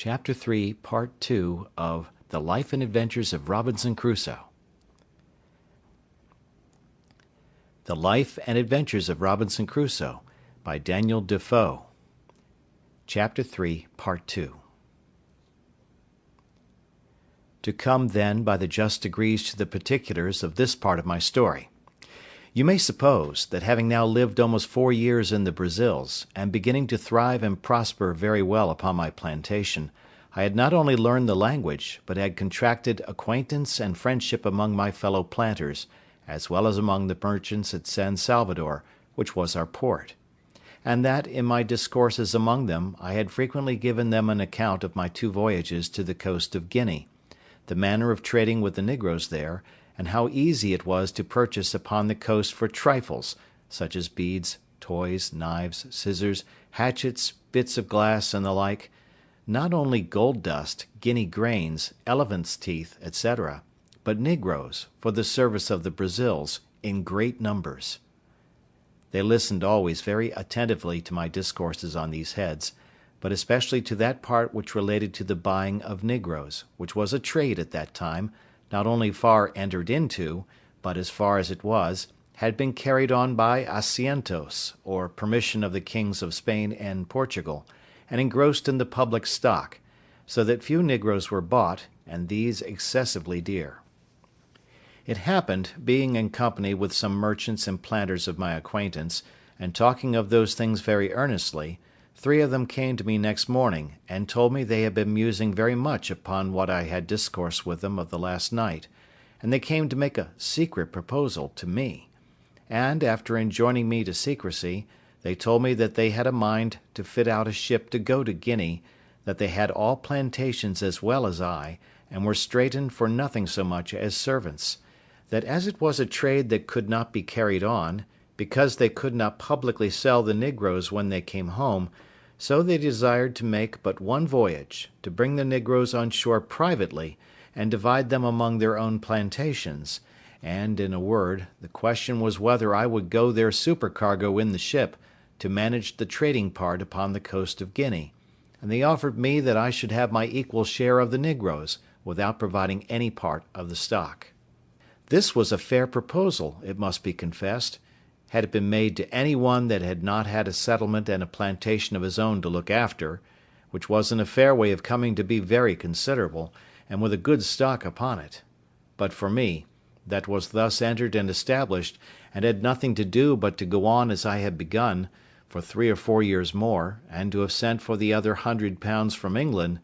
Chapter 3, Part 2 of The Life and Adventures of Robinson Crusoe. The Life and Adventures of Robinson Crusoe by Daniel Defoe. Chapter 3, Part 2. To come, then, by the just degrees to the particulars of this part of my story. You may suppose that having now lived almost 4 years in the Brazils, and beginning to thrive and prosper very well upon my plantation, I had not only learned the language, but had contracted acquaintance and friendship among my fellow planters, as well as among the merchants at San Salvador, which was our port; and that, in my discourses among them, I had frequently given them an account of my 2 voyages to the coast of Guinea, the manner of trading with the negroes there, and how easy it was to purchase upon the coast for trifles, such as beads, toys, knives, scissors, hatchets, bits of glass, and the like, not only gold dust, guinea grains, elephants' teeth, etc., but negroes, for the service of the Brazils, in great numbers. They listened always very attentively to my discourses on these heads, but especially to that part which related to the buying of negroes, which was a trade at that time, not only far entered into, but, as far as it was, had been carried on by asientos, or permission of the kings of Spain and Portugal, and engrossed in the public stock, so that few negroes were bought, and these excessively dear. It happened, being in company with some merchants and planters of my acquaintance, and talking of those things very earnestly, 3 of them came to me next morning, and told me they had been musing very much upon what I had discoursed with them of the last night, and they came to make a secret proposal to me; and, after enjoining me to secrecy, they told me that they had a mind to fit out a ship to go to Guinea, that they had all plantations as well as I, and were straitened for nothing so much as servants; that as it was a trade that could not be carried on, because they could not publicly sell the negroes when they came home, so they desired to make but one voyage, to bring the negroes on shore privately, and divide them among their own plantations; and, in a word, the question was whether I would go their supercargo in the ship, to manage the trading part upon the coast of Guinea, and they offered me that I should have my equal share of the negroes, without providing any part of the stock. This was a fair proposal, it must be confessed, had it been made to any one that had not had a settlement and a plantation of his own to look after, which was in a fair way of coming to be very considerable, and with a good stock upon it. But for me, that was thus entered and established, and had nothing to do but to go on as I had begun, for 3 or 4 years more, and to have sent for the other £100 from England,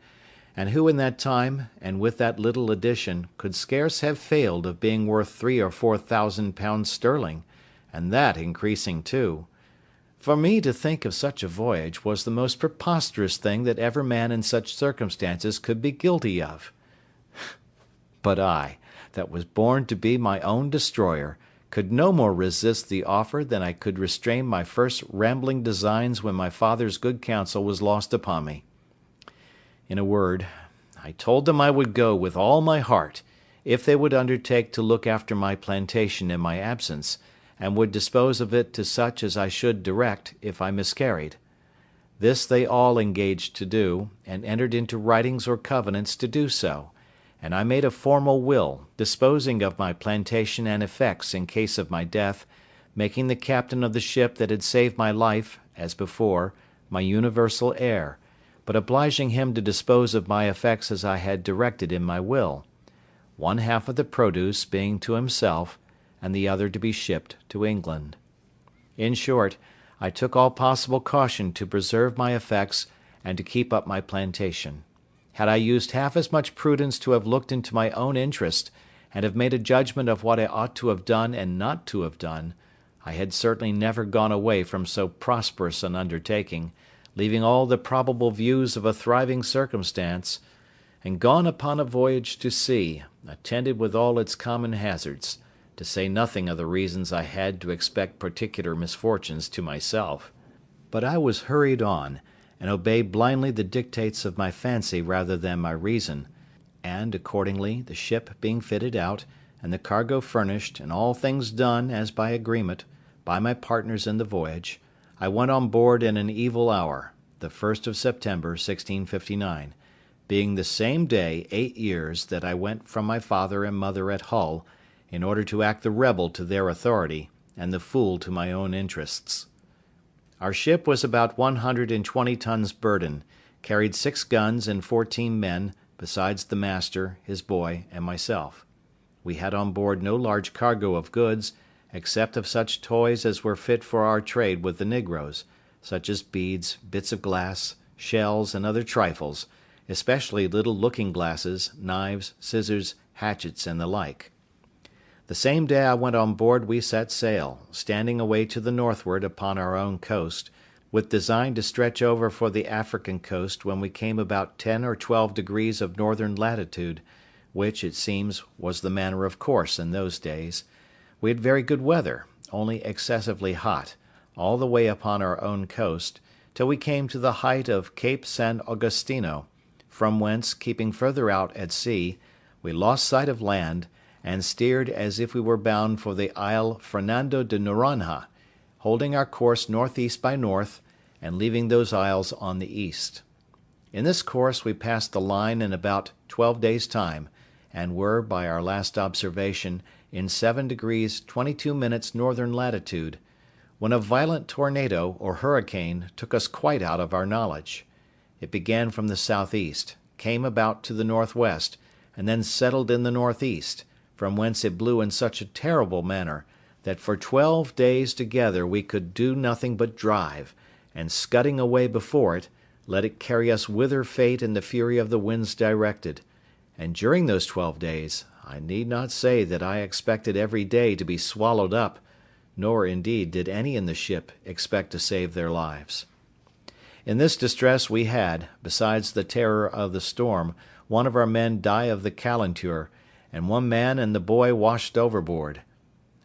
and who in that time, and with that little addition, could scarce have failed of being worth 3 or 4 thousand pounds sterling, and that increasing too. For me to think of such a voyage was the most preposterous thing that ever man in such circumstances could be guilty of. But I, that was born to be my own destroyer, could no more resist the offer than I could restrain my first rambling designs when my father's good counsel was lost upon me. In a word, I told them I would go with all my heart, if they would undertake to look after my plantation in my absence, and would dispose of it to such as I should direct if I miscarried. This they all engaged to do, and entered into writings or covenants to do so, and I made a formal will, disposing of my plantation and effects in case of my death, making the captain of the ship that had saved my life, as before, my universal heir, but obliging him to dispose of my effects as I had directed in my will, one half of the produce being to himself, and the other to be shipped to England. In short, I took all possible caution to preserve my effects and to keep up my plantation. Had I used half as much prudence to have looked into my own interest, and have made a judgment of what I ought to have done and not to have done, I had certainly never gone away from so prosperous an undertaking, leaving all the probable views of a thriving circumstance, and gone upon a voyage to sea, attended with all its common hazards, to say nothing of the reasons I had to expect particular misfortunes to myself. But I was hurried on, and obeyed blindly the dictates of my fancy rather than my reason, and, accordingly, the ship being fitted out, and the cargo furnished, and all things done, as by agreement, by my partners in the voyage, I went on board in an evil hour, the 1st of September, 1659, being the same day 8 years that I went from my father and mother at Hull, in order to act the rebel to their authority, and the fool to my own interests. Our ship was about 120 tons burden, carried 6 guns and 14 men, besides the master, his boy, and myself. We had on board no large cargo of goods, except of such toys as were fit for our trade with the negroes, such as beads, bits of glass, shells, and other trifles, especially little looking-glasses, knives, scissors, hatchets, and the like. The same day I went on board we set sail, standing away to the northward upon our own coast, with design to stretch over for the African coast when we came about 10 or 12 degrees of northern latitude, which, it seems, was the manner of course in those days. We had very good weather, only excessively hot, all the way upon our own coast, till we came to the height of Cape San Augustino, from whence, keeping further out at sea, we lost sight of land, and steered as if we were bound for the Isle Fernando de Noronha, holding our course northeast by north, and leaving those isles on the east. In this course we passed the line in about 12 days' time, and were, by our last observation, in 7 degrees 22 minutes northern latitude, when a violent tornado, or hurricane, took us quite out of our knowledge. It began from the southeast, came about to the northwest, and then settled in the northeast, from whence it blew in such a terrible manner, that for 12 days together we could do nothing but drive, and scudding away before it, let it carry us whither fate and the fury of the winds directed. And during those 12 days, I need not say that I expected every day to be swallowed up, nor, indeed, did any in the ship expect to save their lives. In this distress we had, besides the terror of the storm, one of our men die of the calenture, and one man and the boy washed overboard.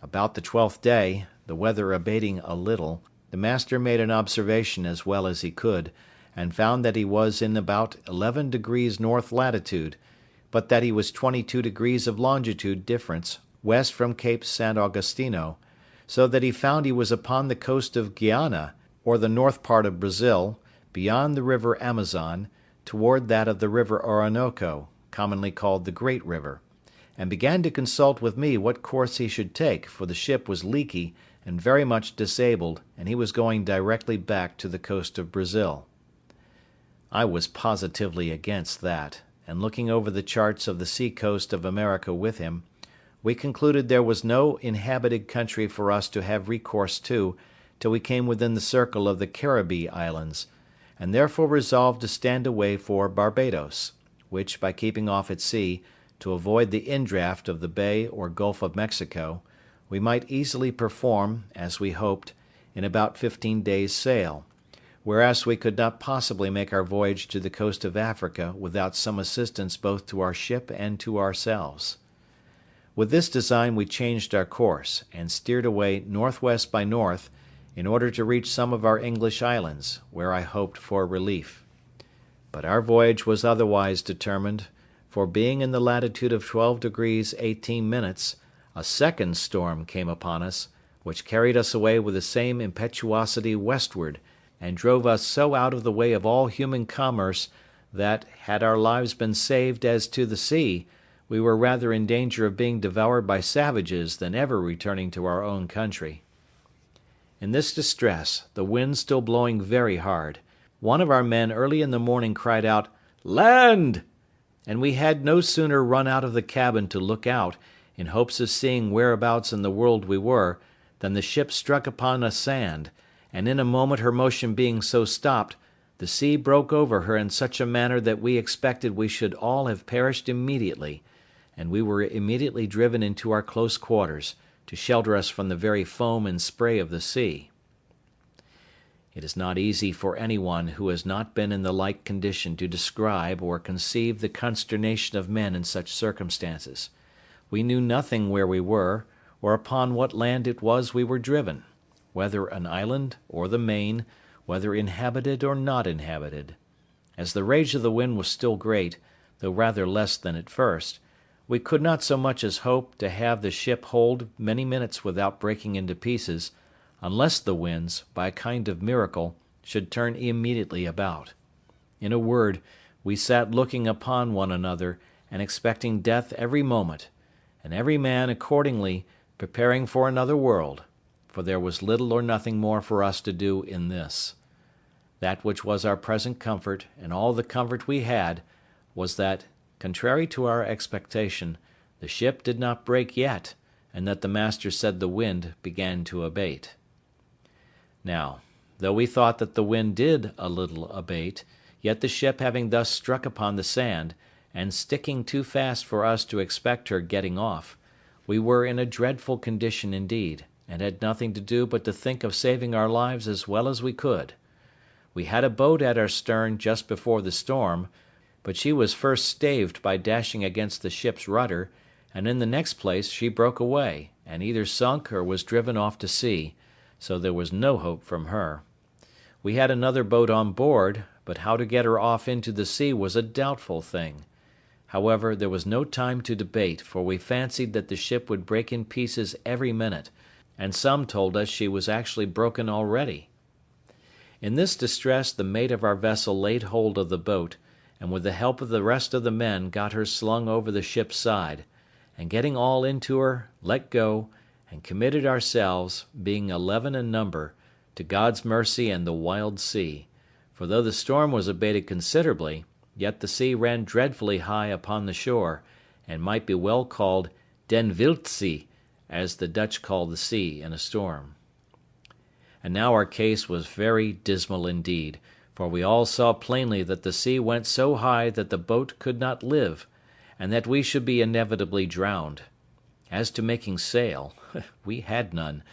About the 12th day, the weather abating a little, the master made an observation as well as he could, and found that he was in about 11 degrees north latitude, but that he was 22 degrees of longitude difference west from Cape San Augustino, so that he found he was upon the coast of Guiana, or the north part of Brazil, beyond the river Amazon, toward that of the river Orinoco, commonly called the Great River, and began to consult with me what course he should take, for the ship was leaky and very much disabled, and he was going directly back to the coast of Brazil. I was positively against that, and looking over the charts of the sea-coast of America with him, we concluded there was no inhabited country for us to have recourse to till we came within the circle of the Caribbee Islands, and therefore resolved to stand away for Barbados, which, by keeping off at sea, to avoid the indraft of the Bay or Gulf of Mexico, we might easily perform, as we hoped, in about 15 days' sail, whereas we could not possibly make our voyage to the coast of Africa without some assistance both to our ship and to ourselves. With this design we changed our course, and steered away northwest by north, in order to reach some of our English islands, where I hoped for relief. But our voyage was otherwise determined, for being in the latitude of 12 degrees 18 minutes, a second storm came upon us, which carried us away with the same impetuosity westward, and drove us so out of the way of all human commerce, that, had our lives been saved as to the sea, we were rather in danger of being devoured by savages than ever returning to our own country. In this distress, the wind still blowing very hard, one of our men early in the morning cried out, "Land!" and we had no sooner run out of the cabin to look out, in hopes of seeing whereabouts in the world we were, than the ship struck upon a sand, and in a moment her motion being so stopped, the sea broke over her in such a manner that we expected we should all have perished immediately, and we were immediately driven into our close quarters, to shelter us from the very foam and spray of the sea. It is not easy for anyone who has not been in the like condition to describe or conceive the consternation of men in such circumstances. We knew nothing where we were, or upon what land it was we were driven, whether an island or the main, whether inhabited or not inhabited. As the rage of the wind was still great, though rather less than at first, we could not so much as hope to have the ship hold many minutes without breaking into pieces, unless the winds, by a kind of miracle, should turn immediately about. In a word, We sat looking upon one another, and expecting death every moment, and every man accordingly preparing for another world, for there was little or nothing more for us to do in this. That which was our present comfort, and all the comfort we had, was that, contrary to our expectation, the ship did not break yet, and that the master said the wind began to abate. Now, though we thought that the wind did a little abate, yet the ship having thus struck upon the sand, and sticking too fast for us to expect her getting off, we were in a dreadful condition indeed, and had nothing to do but to think of saving our lives as well as we could. We had a boat at our stern just before the storm, but she was first staved by dashing against the ship's rudder, and in the next place she broke away, and either sunk or was driven off to sea, so there was no hope from her. We had another boat on board, but how to get her off into the sea was a doubtful thing. However, there was no time to debate, for we fancied that the ship would break in pieces every minute, and some told us she was actually broken already. In this distress the mate of our vessel laid hold of the boat, and with the help of the rest of the men got her slung over the ship's side, and getting all into her, let go, and committed ourselves, being 11 in number, to God's mercy and the wild sea, for though the storm was abated considerably, yet the sea ran dreadfully high upon the shore, and might be well called den wild sea, as the Dutch call the sea in a storm. And now our case was very dismal indeed, for we all saw plainly that the sea went so high that the boat could not live, and that we should be inevitably drowned. As to making sail, we had none,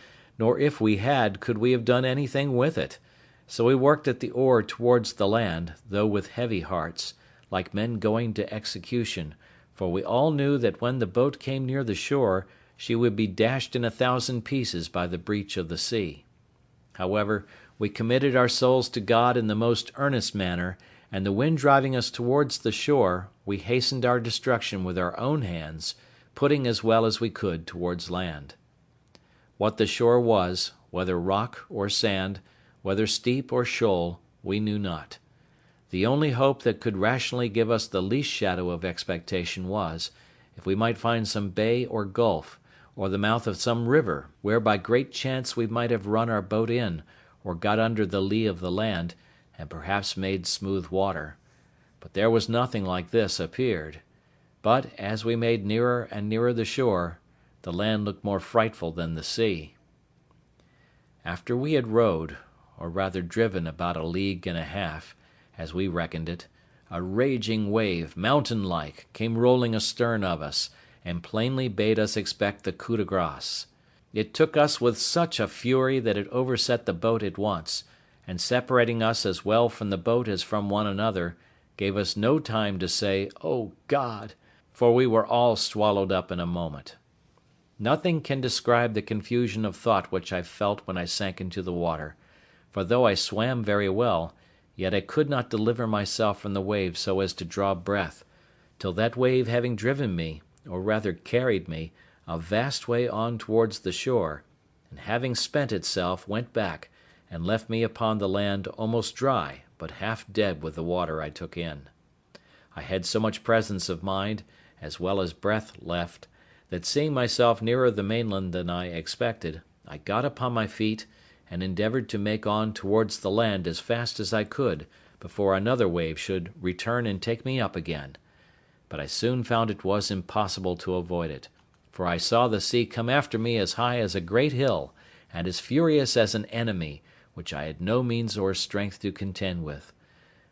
nor if we had could we have done anything with it. So we worked at the oar towards the land, though with heavy hearts, like men going to execution, for we all knew that when the boat came near the shore, she would be dashed in 1,000 pieces by the breach of the sea. However, we committed our souls to God in the most earnest manner, and the wind driving us towards the shore, we hastened our destruction with our own hands, putting as well as we could towards land. What the shore was, whether rock or sand, whether steep or shoal, we knew not. The only hope that could rationally give us the least shadow of expectation was, if we might find some bay or gulf, or the mouth of some river, where by great chance we might have run our boat in, or got under the lee of the land, and perhaps made smooth water. But there was nothing like this appeared. But, as we made nearer and nearer the shore, the land looked more frightful than the sea. After we had rowed, or rather driven about 1.5 leagues, as we reckoned it, a raging wave, mountain-like, came rolling astern of us, and plainly bade us expect the coup de grace. It took us with such a fury that it overset the boat at once, and separating us as well from the boat as from one another, gave us no time to say, "O God!" for we were all swallowed up in a moment. Nothing can describe the confusion of thought which I felt when I sank into the water, for though I swam very well, yet I could not deliver myself from the wave so as to draw breath, till that wave having driven me, or rather carried me, a vast way on towards the shore, and having spent itself, went back, and left me upon the land almost dry, but half dead with the water I took in. I had so much presence of mind, as well as breath left, that seeing myself nearer the mainland than I expected, I got upon my feet, and endeavoured to make on towards the land as fast as I could, before another wave should return and take me up again. But I soon found it was impossible to avoid it, for I saw the sea come after me as high as a great hill, and as furious as an enemy, which I had no means or strength to contend with.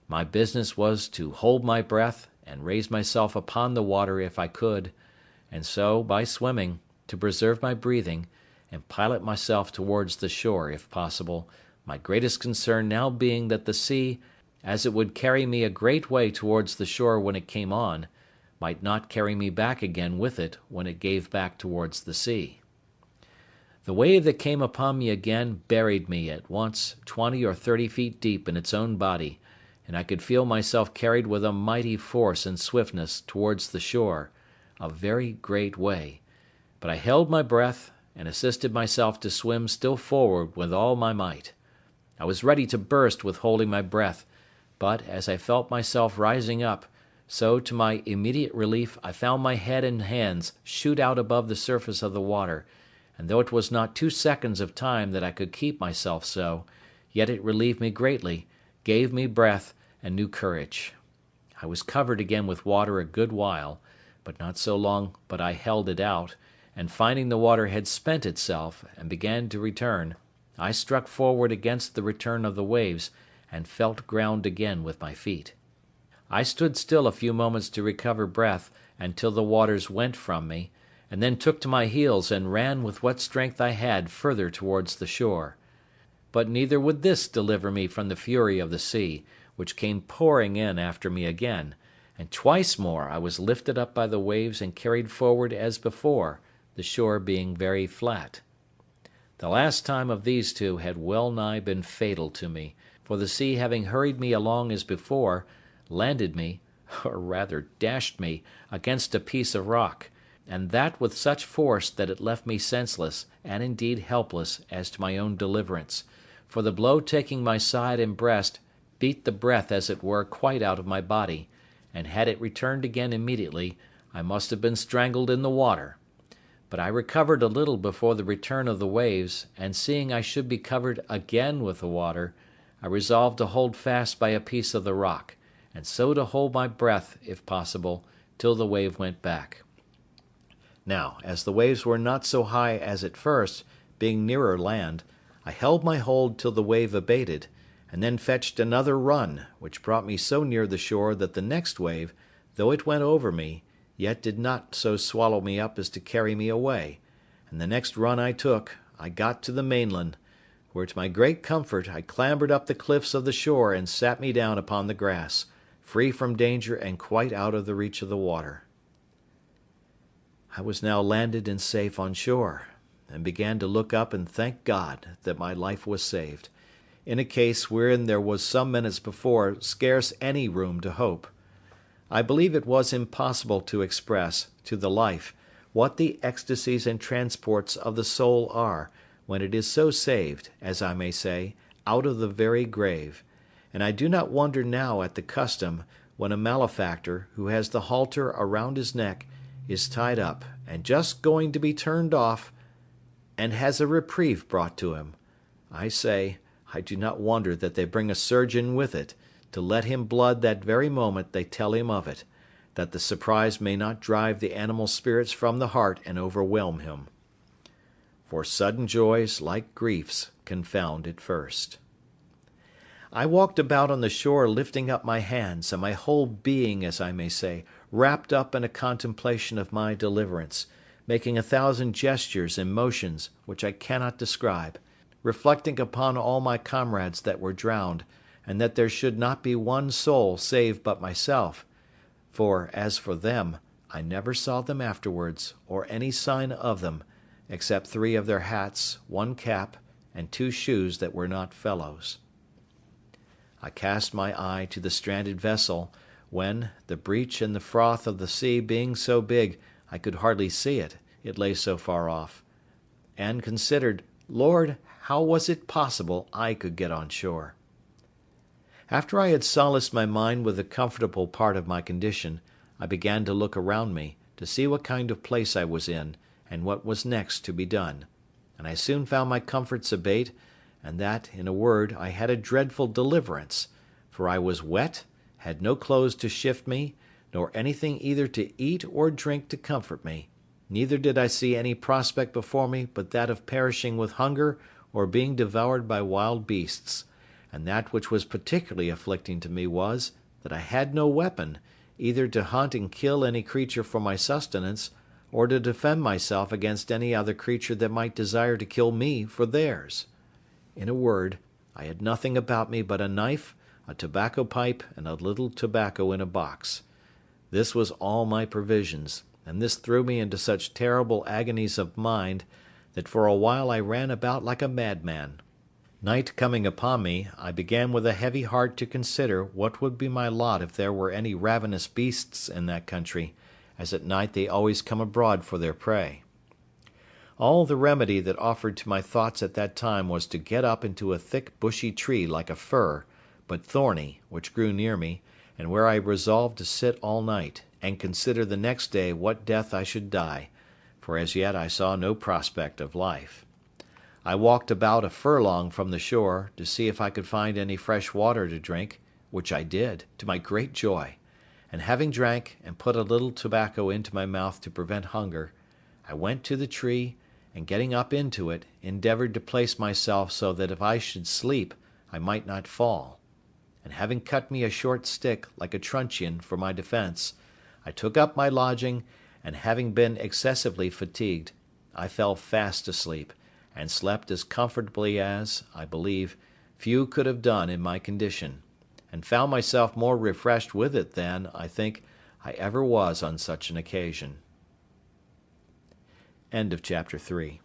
My business was to hold my breath, and raise myself upon the water if I could, and so, by swimming, to preserve my breathing, and pilot myself towards the shore, if possible, my greatest concern now being that the sea, as it would carry me a great way towards the shore when it came on, might not carry me back again with it when it gave back towards the sea. The wave that came upon me again buried me at once 20 or 30 feet deep in its own body, and I could feel myself carried with a mighty force and swiftness towards the shore, a very great way, but I held my breath, and assisted myself to swim still forward with all my might. I was ready to burst with holding my breath, But as I felt myself rising up, so to my immediate relief I found my head and hands shoot out above the surface of the water, and though it was not 2 seconds of time that I could keep myself so, yet it relieved me greatly, gave me breath and new courage. I was covered again with water a good while, but not so long but I held it out, and finding the water had spent itself, and began to return, I struck forward against the return of the waves, and felt ground again with my feet. I stood still a few moments to recover breath, until the waters went from me, and then took to my heels and ran with what strength I had further towards the shore. But neither would this deliver me from the fury of the sea, which came pouring in after me again, and twice more I was lifted up by the waves and carried forward as before, the shore being very flat. The last time of these two had well nigh been fatal to me, for the sea having hurried me along as before, landed me, or rather dashed me, against a piece of rock, and that with such force that it left me senseless, and indeed helpless, as to my own deliverance, for the blow taking my side and breast beat the breath as it were quite out of my body, and had it returned again immediately, I must have been strangled in the water. But I recovered a little before the return of the waves, and seeing I should be covered again with the water, I resolved to hold fast by a piece of the rock, and so to hold my breath, if possible, till the wave went back. Now, as the waves were not so high as at first, being nearer land, I held my hold till the wave abated, and then fetched another run, which brought me so near the shore that the next wave, though it went over me, yet did not so swallow me up as to carry me away, and the next run I took, I got to the mainland, where to my great comfort I clambered up the cliffs of the shore and sat me down upon the grass, free from danger and quite out of the reach of the water. I was now landed and safe on shore, and began to look up and thank God that my life was saved, in a case wherein there was some minutes before scarce any room to hope. I believe it was impossible to express, to the life, what the ecstasies and transports of the soul are, when it is so saved, as I may say, out of the very grave; and I do not wonder now at the custom, when a malefactor, who has the halter around his neck, is tied up, and just going to be turned off, and has a reprieve brought to him. I say, I do not wonder that they bring a surgeon with it, to let him blood that very moment they tell him of it, that the surprise may not drive the animal spirits from the heart and overwhelm him. For sudden joys, like griefs, confound at first. I walked about on the shore lifting up my hands, and my whole being, as I may say, wrapped up in a contemplation of my deliverance, making 1,000 gestures and motions which I cannot describe, reflecting upon all my comrades that were drowned, and that there should not be one soul saved but myself, for, as for them, I never saw them afterwards, or any sign of them, except 3 of their hats, 1 cap, and 2 shoes that were not fellows. I cast my eye to the stranded vessel, when, the breach in the froth of the sea being so big I could hardly see it, it lay so far off, and considered, Lord, how was it possible I could get on shore? After I had solaced my mind with the comfortable part of my condition, I began to look around me, to see what kind of place I was in, and what was next to be done, and I soon found my comforts abate, and that, in a word, I had a dreadful deliverance, for I was wet, had no clothes to shift me, nor anything either to eat or drink to comfort me, neither did I see any prospect before me but that of perishing with hunger or being devoured by wild beasts, and that which was particularly afflicting to me was, that I had no weapon, either to hunt and kill any creature for my sustenance, or to defend myself against any other creature that might desire to kill me for theirs. In a word, I had nothing about me but a knife, a tobacco pipe, and a little tobacco in a box. This was all my provisions, and this threw me into such terrible agonies of mind, that for a while I ran about like a madman. Night coming upon me, I began with a heavy heart to consider what would be my lot if there were any ravenous beasts in that country, as at night they always come abroad for their prey. All the remedy that offered to my thoughts at that time was to get up into a thick bushy tree like a fir, but thorny, which grew near me, and where I resolved to sit all night, and consider the next day what death I should die, for as yet I saw no prospect of life. I walked about a furlong from the shore, to see if I could find any fresh water to drink, which I did, to my great joy, and having drank, and put a little tobacco into my mouth to prevent hunger, I went to the tree, and getting up into it, endeavoured to place myself so that if I should sleep I might not fall. And having cut me a short stick, like a truncheon, for my defence, I took up my lodging, and having been excessively fatigued, I fell fast asleep, and slept as comfortably as, I believe, few could have done in my condition, and found myself more refreshed with it than, I think, I ever was on such an occasion. End of chapter 3.